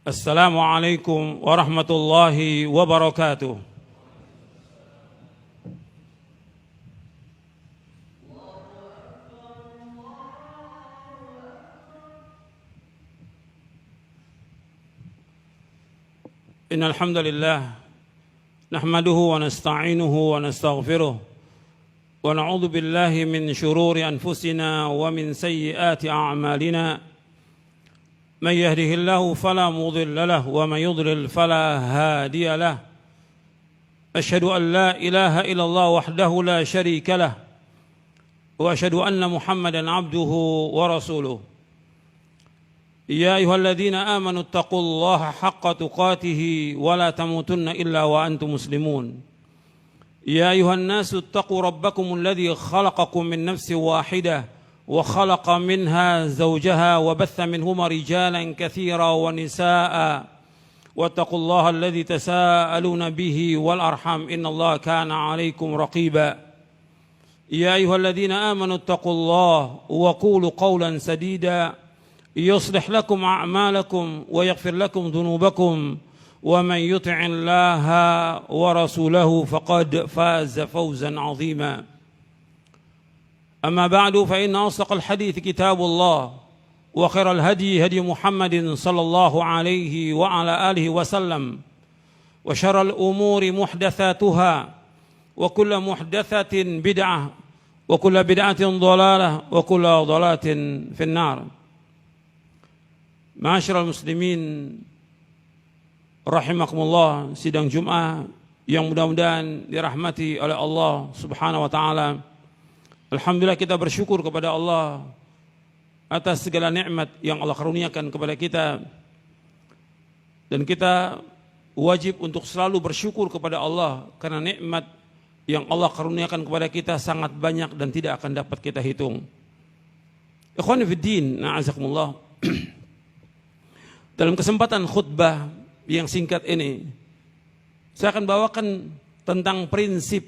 Assalamualaikum warahmatullahi wabarakatuh. Innal hamdalillah nahmaduhu wa nasta'inuhu wa nastaghfiruh wa na'udzu billahi min shururi anfusina wa min sayyiati a'malina. من يهده الله فلا مضل له ومن يضلل فلا هادي له أشهد أن لا إله إلا الله وحده لا شريك له وأشهد أن محمدا عبده ورسوله يا أيها الذين آمنوا اتقوا الله حق تقاته ولا تموتن إلا وأنتم مسلمون يا أيها الناس اتقوا ربكم الذي خلقكم من نفس واحدة وخلق منها زوجها وبث منهما رجالا كثيرا ونساء واتقوا الله الذي تساءلون به والأرحام إن الله كان عليكم رقيبا يا أيها الذين آمنوا اتقوا الله وقولوا قولا سديدا يصلح لكم أعمالكم ويغفر لكم ذنوبكم ومن يطع الله ورسوله فقد فاز فوزا عظيما أما بعد فإن أصدق الحديث كتاب الله وخير الهدي هدي محمد صلى الله عليه وعلى آله وسلم وشر الأمور محدثاتها وكل محدثة بدعة وكل بدعة ضلالة وكل ضلالة في النار. Ma'asyiral muslimin rahimakumullah, sidang Jumat yang mudah-mudahan dirahmati oleh Allah Subhanahu wa taala. Alhamdulillah, kita bersyukur kepada Allah atas segala nikmat yang Allah karuniakan kepada kita, dan kita wajib untuk selalu bersyukur kepada Allah karena nikmat yang Allah karuniakan kepada kita sangat banyak dan tidak akan dapat kita hitung. Ikhwani fiddin, na'azakumullah. Dalam kesempatan khutbah yang singkat ini, saya akan bawakan tentang prinsip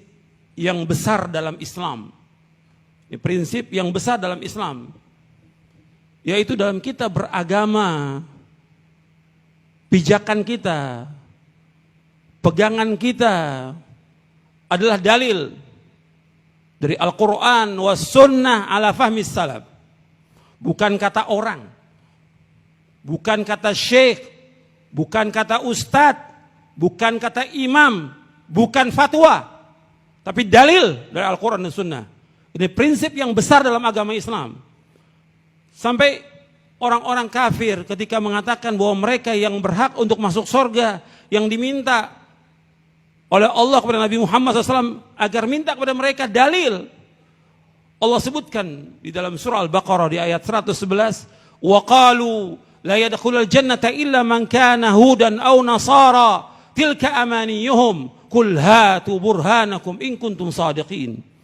yang besar dalam Islam. Ini prinsip yang besar dalam Islam, yaitu dalam kita beragama, pijakan kita, pegangan kita adalah dalil dari Al-Quran was sunnah ala fahmis salaf. Bukan kata orang, bukan kata syekh, bukan kata ustadz, bukan kata imam, bukan fatwa, tapi dalil dari Al-Quran dan sunnah. Ini prinsip yang besar dalam agama Islam. Sampai orang-orang kafir ketika mengatakan bahwa mereka yang berhak untuk masuk surga, yang diminta oleh Allah kepada Nabi Muhammad SAW agar minta kepada mereka dalil. Allah sebutkan di dalam surah Al-Baqarah di ayat 111, وَقَالُوا لَا يَدْخُلَ الْجَنَّةَ إِلَّا مَنْ كَانَ هُودًا أَوْ نَصَارًا تِلْكَ أَمَانِيُّهُمْ قُلْ هَاتُوا بُرْهَانَكُمْ إِنْ كُنْتُمْ صَادِقِينَ.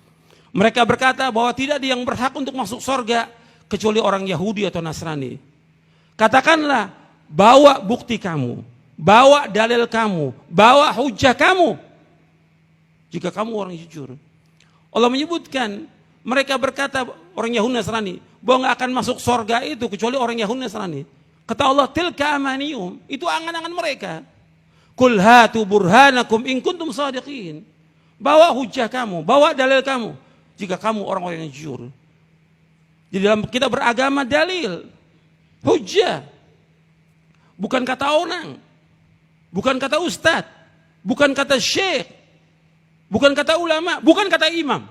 Mereka berkata bahwa tidak ada yang berhak untuk masuk surga kecuali orang Yahudi atau Nasrani. Katakanlah, bawa bukti kamu, bawa dalil kamu, bawa hujah kamu, jika kamu orang jujur. Allah menyebutkan, mereka berkata orang Yahudi Nasrani bahwa nggak akan masuk surga itu kecuali orang Yahudi Nasrani. Kata Allah, tilka amaniyum, itu angan-angan mereka. Qul hatu burhanakum in kuntum shadiqin. Bawa hujah kamu, bawa dalil kamu, jika kamu orang-orang yang jujur. Jadi dalam kita beragama dalil, hujjah. Bukan kata orang, bukan kata ustadz, bukan kata syekh, bukan kata ulama, bukan kata imam,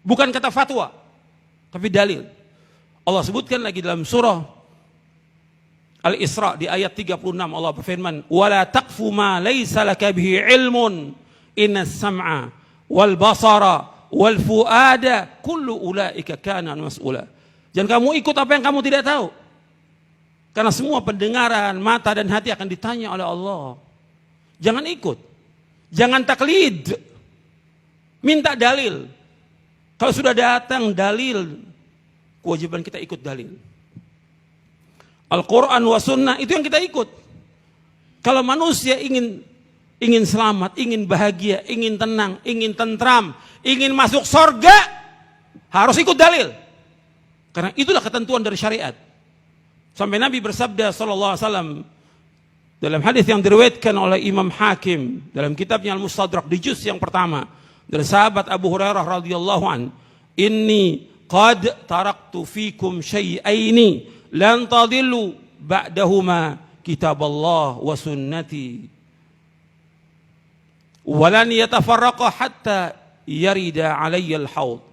bukan kata fatwa, tapi dalil. Allah sebutkan lagi dalam surah Al-Isra di ayat 36, Allah berfirman, "Wala taqfu ma laysa laka bihi ilmun, innas sam'a wal basara wal fuada kullu ulaika kana mas'ula." Jangan kamu ikut apa yang kamu tidak tahu, karena semua pendengaran, mata dan hati akan ditanya oleh Allah. Jangan ikut, jangan taklid, minta dalil. Kalau sudah datang dalil, kewajiban kita ikut dalil. Al-Quran wa sunnah itu yang kita ikut. Kalau manusia ingin selamat, ingin bahagia, ingin tenang, ingin tentram, ingin masuk surga, harus ikut dalil. Karena itulah ketentuan dari syariat. Sampai Nabi bersabda sallallahu alaihi wasallam, Dalam hadis yang diriwayatkan oleh Imam Hakim dalam kitabnya Al-Mustadrak di juz yang pertama dari sahabat Abu Hurairah radhiyallahu an, "Inni qad taraktu fikum syai'aini lan tadillu ba'dahuma kitaballah wa sunnati wa lan yatafarraqa hatta yarida alayya al-haud."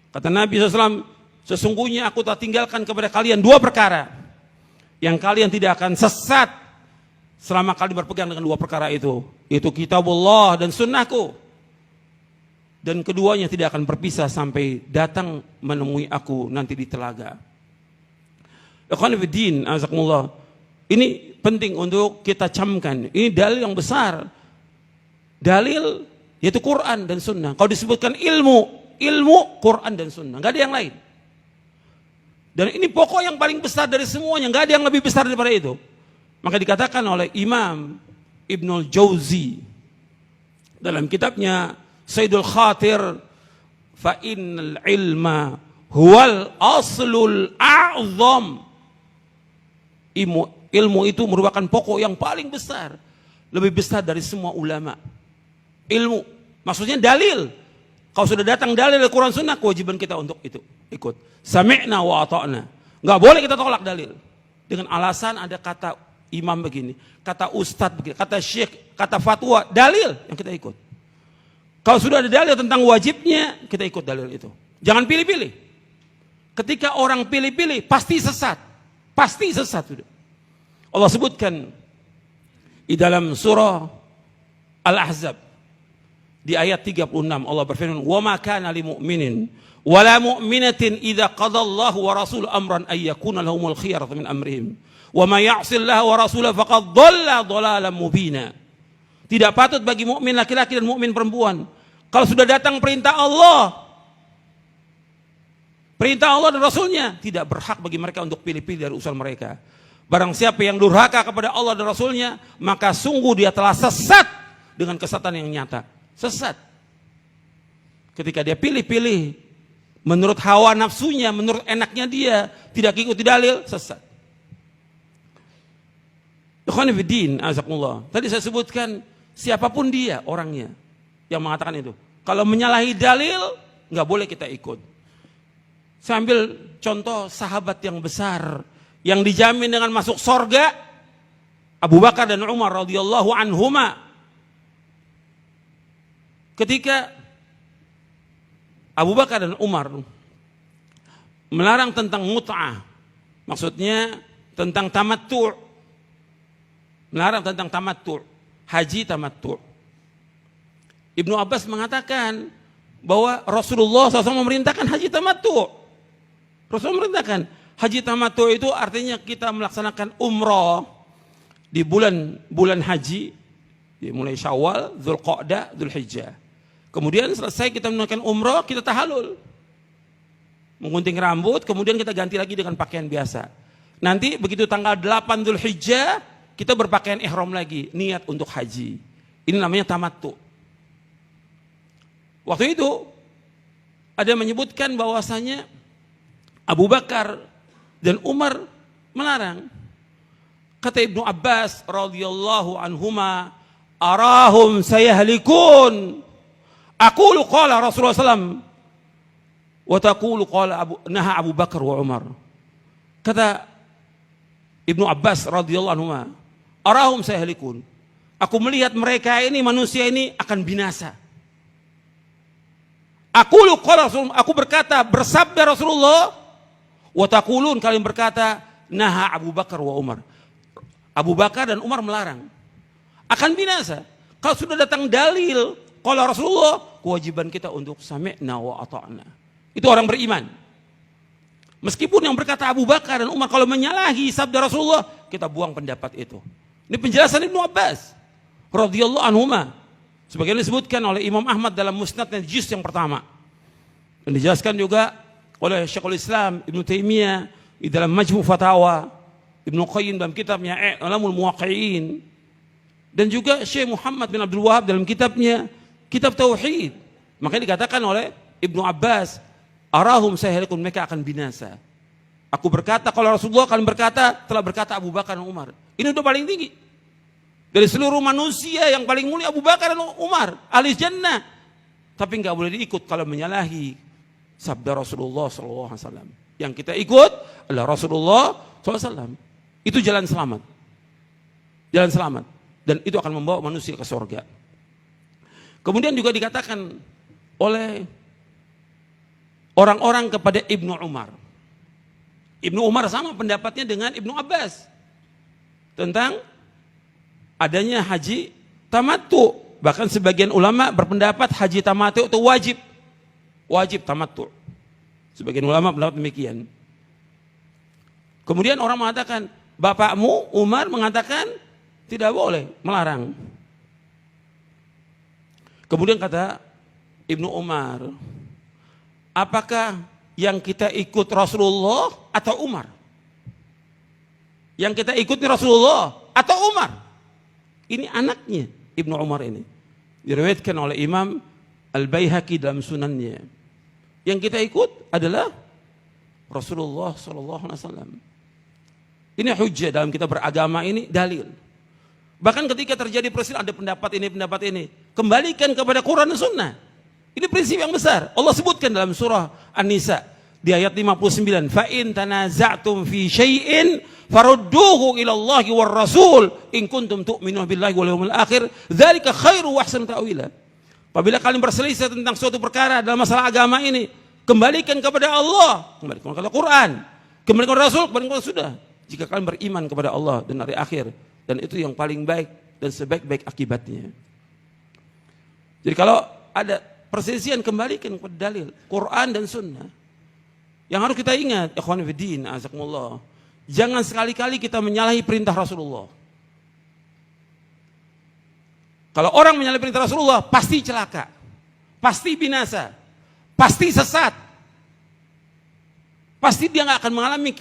Kata Nabi SAW, sesungguhnya aku tak tinggalkan kepada kalian dua perkara yang kalian tidak akan sesat selama kalian berpegang dengan dua perkara itu, yaitu kitabullah dan sunnahku. Dan keduanya tidak akan berpisah sampai datang menemui aku nanti di telaga. Ikhwan fillah, azakumullah. Ini penting untuk kita camkan. Ini dalil yang besar. Dalil yaitu Quran dan sunnah. Kalau disebutkan ilmu Quran dan sunnah, nggak ada yang lain. Dan ini pokok yang paling besar dari semuanya, nggak ada yang lebih besar daripada itu. Maka dikatakan oleh Imam Ibnul Jauzi dalam kitabnya Sayyidul Khatir, fa innal ilma huwal aslul a'zam. Ilmu itu merupakan pokok yang paling besar, lebih besar dari semua ulama. Ilmu, maksudnya dalil. Kalau sudah datang dalil dari Quran Sunnah, kewajiban kita untuk itu ikut. Sami'na wa ata'na. Nggak boleh kita tolak dalil dengan alasan ada kata imam begini, kata ustadz begini, kata syekh, kata fatwa, dalil yang kita ikut. Kalau sudah ada dalil tentang wajibnya, kita ikut dalil itu. Jangan pilih-pilih. Ketika orang pilih-pilih, pasti sesat. Pasti sesat. Allah sebutkan di dalam surah Al-Ahzab di ayat 36, Allah berfirman, "Wa ma kana lil mu'minin wa la mu'minatin idza qadallahu wa rasuluhu amran ay yakuna lahumul khiyaratu min amrihim. Wa may ya'sillaha wa rasulahu faqad dhalla dhalalan mubina." Tidak patut bagi mukmin laki-laki dan mukmin perempuan, kalau sudah datang perintah Allah dan Rasulnya, tidak berhak bagi mereka untuk pilih-pilih dari usul mereka. Barang siapa yang durhaka kepada Allah dan Rasulnya, maka sungguh dia telah sesat dengan kesesatan yang nyata. Sesat. Ketika dia pilih-pilih menurut hawa nafsunya, menurut enaknya dia, tidak ikuti dalil, sesat. Ikhwan fillah, azakumullah. Tadi saya sebutkan siapapun dia orangnya yang mengatakan itu. Kalau menyalahi dalil, nggak boleh kita ikut. Saya ambil contoh sahabat yang besar yang dijamin dengan masuk sorga, Abu Bakar dan Umar radhiyallahu anhuma. Ketika Abu Bakar dan Umar melarang tentang mut'ah, maksudnya tentang tamattu', melarang tentang tamattu', haji tamattu'. Ibnu Abbas mengatakan bahwa Rasulullah SAW memerintahkan haji tamattu'. Rasulullah memerintahkan haji tamattu' itu artinya kita melaksanakan umrah di bulan haji, mulai Syawal, Dzulqa'dah, Dzulhijjah. Kemudian selesai kita menunaikan umrah, kita tahallul, menggunting rambut, kemudian kita ganti lagi dengan pakaian biasa. Nanti begitu tanggal 8 Dzulhijjah, kita berpakaian ihram lagi, niat untuk haji. Ini namanya tamattu'. Waktu itu ada yang menyebutkan bahwasanya Abu Bakar dan Umar melarang. Kata Ibnu Abbas radhiyallahu anhuma, "Arahum sayahlikun. Aqulu qala Rasulullah sallam wa taqulu qala naha Abu Bakar wa Umar." Kata Ibnu Abbas radhiyallahu anhuma, "Arahum sayahlikun. Aku melihat mereka ini, manusia ini akan binasa. Aqulu qala Rasulullah, aku berkata, bersabda Rasulullah, wa taqulun, kalian berkata, naha Abu Bakar wa Umar." Abu Bakar dan Umar melarang. Akan binasa. Kalau sudah datang dalil qala Rasulullah, kewajiban kita untuk sami'na wa ata'na. Itu orang beriman. Meskipun yang berkata Abu Bakar dan Umar kalau menyalahi sabda Rasulullah, kita buang pendapat itu. Ini penjelasan Ibnu Abbas radhiyallahu anhuma. Sebagaimana disebutkan oleh Imam Ahmad dalam Musnadnya juz yang pertama. Dan dijelaskan juga oleh Syekhul Islam Ibnu Taimiyah di dalam Majmu' Fatawa, Ibnu Qayyim dalam kitabnya I'lamul Muwaqqi'in, dan juga Syekh Muhammad bin Abdul Wahab dalam kitabnya Kitab Tauhid. Makanya dikatakan oleh Ibnu Abbas, "Arahum sayahlikun," mereka akan binasa. Aku berkata kalau Rasulullah, kalian berkata, telah berkata Abu Bakar dan Umar. Ini udah paling tinggi. Dari seluruh manusia yang paling mulia Abu Bakar dan Umar, ahli jannah. Tapi nggak boleh diikut kalau menyalahi sabda Rasulullah SAW. Yang kita ikut adalah Rasulullah SAW. Itu jalan selamat. Jalan selamat. Dan itu akan membawa manusia ke surga. Kemudian juga dikatakan oleh orang-orang kepada Ibnu Umar. Ibnu Umar sama pendapatnya dengan Ibnu Abbas. Tentang adanya haji tamattu. Bahkan sebagian ulama berpendapat haji tamattu itu wajib. Wajib tamattu. Sebagian ulama pendapat demikian. Kemudian orang mengatakan, bapakmu Umar mengatakan tidak boleh, melarang. Kemudian kata Ibnu Umar, apakah yang kita ikut Rasulullah atau Umar? Yang kita ikuti Rasulullah atau Umar? Ini anaknya Ibnu Umar ini. Diriwayatkan oleh Imam Al-Baihaqi dalam sunannya. Yang kita ikut adalah Rasulullah SAW. Ini hujjah dalam kita beragama ini, dalil. Bahkan ketika terjadi perselisihan ada pendapat ini. Kembalikan kepada Quran dan Sunnah. Ini prinsip yang besar. Allah sebutkan dalam surah An-Nisa di ayat 59. Fa in tanaza'tum fi syai'in farudduhu ila Allahi war Rasul in kuntum tu'minuna billahi wal yawmil akhir dzalika khairu wa ahsanu ta'wila. Apabila kalian berselisih tentang suatu perkara dalam masalah agama ini, kembalikan kepada Allah, kembalikan kepada Quran, kembalikan kepada Rasul, kembalikan kepada sudah. Jika kalian beriman kepada Allah dan hari akhir, dan itu yang paling baik dan sebaik-baik akibatnya. Jadi kalau ada perselisihan, kembalikan kepada dalil Quran dan Sunnah. Yang harus kita ingat, ikhwan fillah, azakumullah, jangan sekali-kali kita menyalahi perintah Rasulullah. Kalau orang menyalahi perintah Rasulullah, pasti celaka, pasti binasa, pasti sesat, pasti dia nggak akan mengalami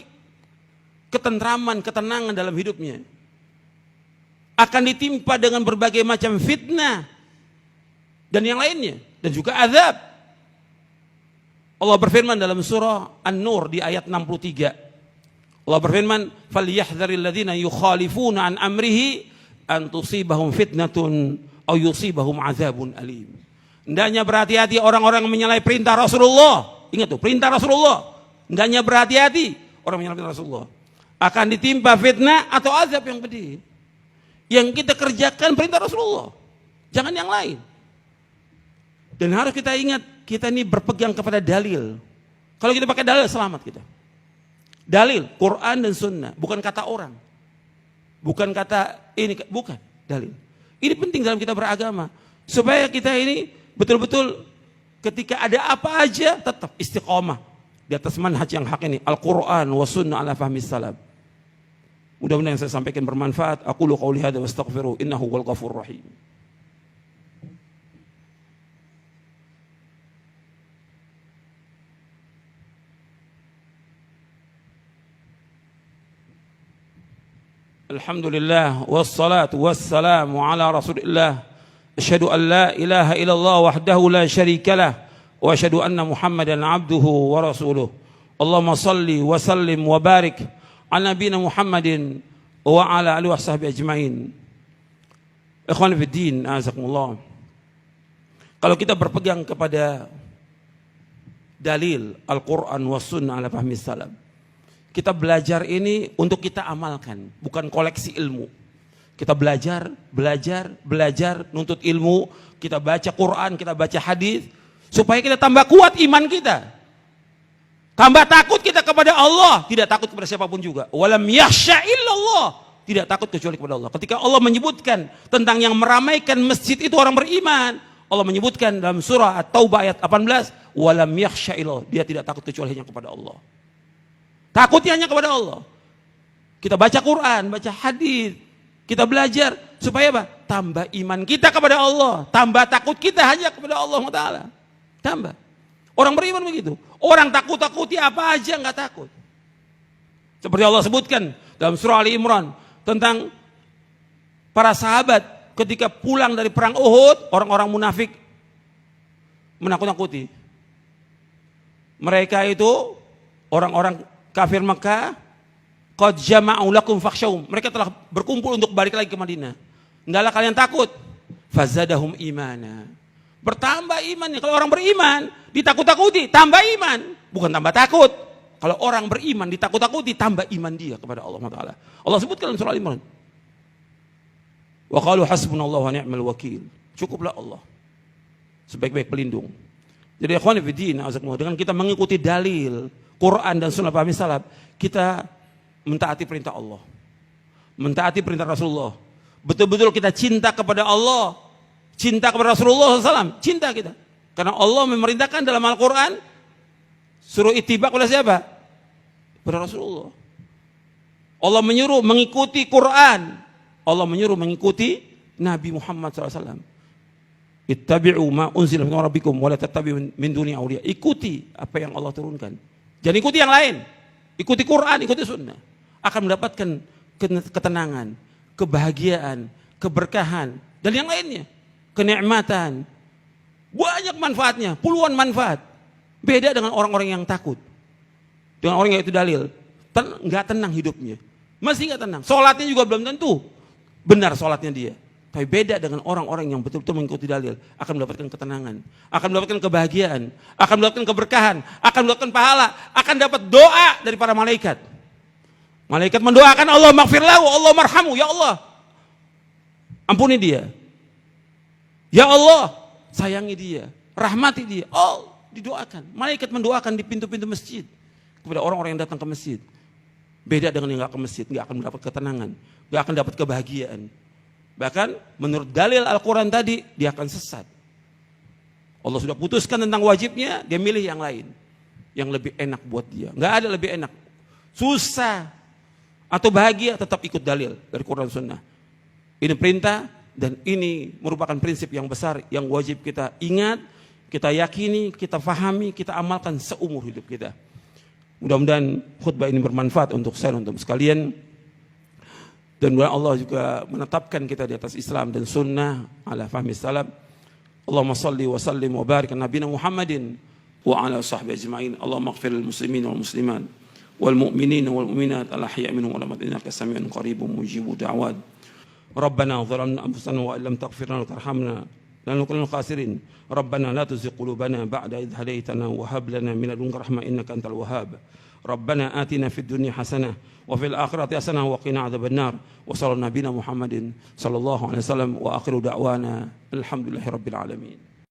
ketentraman, ketenangan dalam hidupnya. Akan ditimpa dengan berbagai macam fitnah dan yang lainnya, dan juga azab. Allah berfirman dalam surah An-Nur di ayat 63. Allah berfirman, "Falyahdharil ladzina yukhalifuna an amrihi an tusibahum fitnatun aw yusibahum azabun alim." Hendaknya berhati-hati orang-orang yang menyalahi perintah Rasulullah. Ingat tuh, perintah Rasulullah. Hendaknya berhati-hati orang menyalahi perintah Rasulullah. Akan ditimpa fitnah atau azab yang pedih. Yang kita kerjakan perintah Rasulullah, jangan yang lain. Dan harus kita ingat, kita ini berpegang kepada dalil. Kalau kita pakai dalil, selamat kita. Dalil, Quran dan Sunnah, bukan kata orang. Bukan kata ini, bukan, dalil. Ini penting dalam kita beragama. Supaya kita ini betul-betul ketika ada apa aja, tetap istiqomah. Di atas manhaj yang hak ini, Al-Quran wa Sunnah ala fahmi salaf. Mudah-mudahan yang saya sampaikan bermanfaat. Aqulu qawli hadza wa astaghfiruh, innahu wal ghafurur rahim. Alhamdulillah wassalatu wassalamu ala Rasulillah. Asyhadu an la ilaha illallah wahdahu la syarikalah wa asyhadu anna Muhammadan abduhu wa rasuluh. Allahumma salli wa sallim wa barik ala nabiyina Muhammadin wa ala alihi washabihi ajmain. Ikhwan fi din, azakumullah. Kalau kita berpegang kepada dalil Al-Quran wa Sunnah ala fahmi salaf, kita belajar ini untuk kita amalkan, bukan koleksi ilmu. Kita belajar, nuntut ilmu, kita baca Quran, kita baca hadis, supaya kita tambah kuat iman kita. Tambah takut kita kepada Allah, tidak takut kepada siapapun juga. Walam yakhsha illallah, tidak takut kecuali kepada Allah. Ketika Allah menyebutkan tentang yang meramaikan masjid itu orang beriman, Allah menyebutkan dalam surah At-Taubah ayat 18, walam yakhsha illallah, dia tidak takut kecuali hanya kepada Allah. Takutnya hanya kepada Allah. Kita baca Quran, baca hadis, kita belajar supaya apa? Tambah iman kita kepada Allah, tambah takut kita hanya kepada Allah Taala. Tambah. Orang beriman begitu. Orang takut-takuti apa aja nggak takut. Seperti Allah sebutkan dalam surah Ali Imran tentang para sahabat ketika pulang dari perang Uhud, orang-orang munafik menakut-nakuti. Mereka itu orang-orang kafir Mekah, qad jama'u lakum fakhshawhum. Mereka telah berkumpul untuk balik lagi ke Madinah. Hendaklah kalian takut. Fazadahum imana. Bertambah imannya. Kalau orang beriman, ditakut-takuti, tambah iman. Bukan tambah takut. Kalau orang beriman, ditakut-takuti, tambah iman dia kepada Allah Taala. Allah sebutkan dalam surah Al-Imran. Wa qalu hasbunallahu wa ni'mal wakil. Cukuplah Allah sebaik-baik pelindung. Jadi ikhwan fillah, dengan kita mengikuti dalil Quran dan sunnah pahami salaf, kita mentaati perintah Allah, mentaati perintah Rasulullah. Betul-betul kita cinta kepada Allah, cinta kepada Rasulullah SAW, cinta kita. Karena Allah memerintahkan dalam Al-Quran, suruh itibak oleh siapa? Pada Rasulullah. Allah menyuruh mengikuti Quran, Allah menyuruh mengikuti Nabi Muhammad SAW. Ittabi'u ma unzila min rabbikum wa la tattabi'u min duni awliya. Ikuti apa yang Allah turunkan. Jangan ikuti yang lain. Ikuti Quran, ikuti sunnah. Akan mendapatkan ketenangan, kebahagiaan, keberkahan, dan yang lainnya. Kenikmatan. Banyak manfaatnya, puluhan manfaat. Beda dengan orang-orang yang takut. Dengan orang yang itu dalil. Nggak tenang hidupnya. Masih nggak tenang. Sholatnya juga belum tentu benar sholatnya dia. Tapi beda dengan orang-orang yang betul-betul mengikuti dalil. Akan mendapatkan ketenangan. Akan mendapatkan kebahagiaan. Akan mendapatkan keberkahan. Akan mendapatkan pahala. Akan dapat doa dari para malaikat. Malaikat mendoakan Allah maghfirlahu, Allah marhamu. Ya Allah, ampuni dia. Ya Allah, sayangi dia. Rahmati dia. Oh, didoakan. Malaikat mendoakan di pintu-pintu masjid. Kepada orang-orang yang datang ke masjid. Beda dengan yang gak ke masjid. Gak akan mendapat ketenangan. Gak akan dapat kebahagiaan. Bahkan menurut dalil Al-Quran tadi, dia akan sesat. Allah sudah putuskan tentang wajibnya, dia milih yang lain. Yang lebih enak buat dia. Gak ada lebih enak. Susah atau bahagia, tetap ikut dalil dari Quran Sunnah. Ini perintah dan ini merupakan prinsip yang besar yang wajib kita ingat, kita yakini, kita fahami, kita amalkan seumur hidup kita. Mudah-mudahan khutbah ini bermanfaat untuk saya, untuk sekalian. Dan mudah Allah juga menetapkan kita di atas Islam dan sunnah ala fahmi salaf. Allahumma salli wa sallim wa barik ala nabiyina Muhammadin wa ala sahbihi ajma'in. Allahumma ighfir lil muslimin wal muslimat wal mu'minin wal mu'minat al ahya' minhum wal amwat innaka sami'un qaribun mujibud da'wat. Rabbana zalamna anfusana wa illam taghfir lana wa tarhamna lanakunanna khasirin. Rabbana la tuzigh qulubana ba'da idh hadaytana wa hab lana min ladunka rahmah innaka antal wahhab. ربنا آتنا في الدنيا حسنة وفي الآخرة حسنة وقنا عذاب النار وصلى نبينا محمد صلى الله عليه وسلم وآخر دعوانا الحمد لله رب العالمين.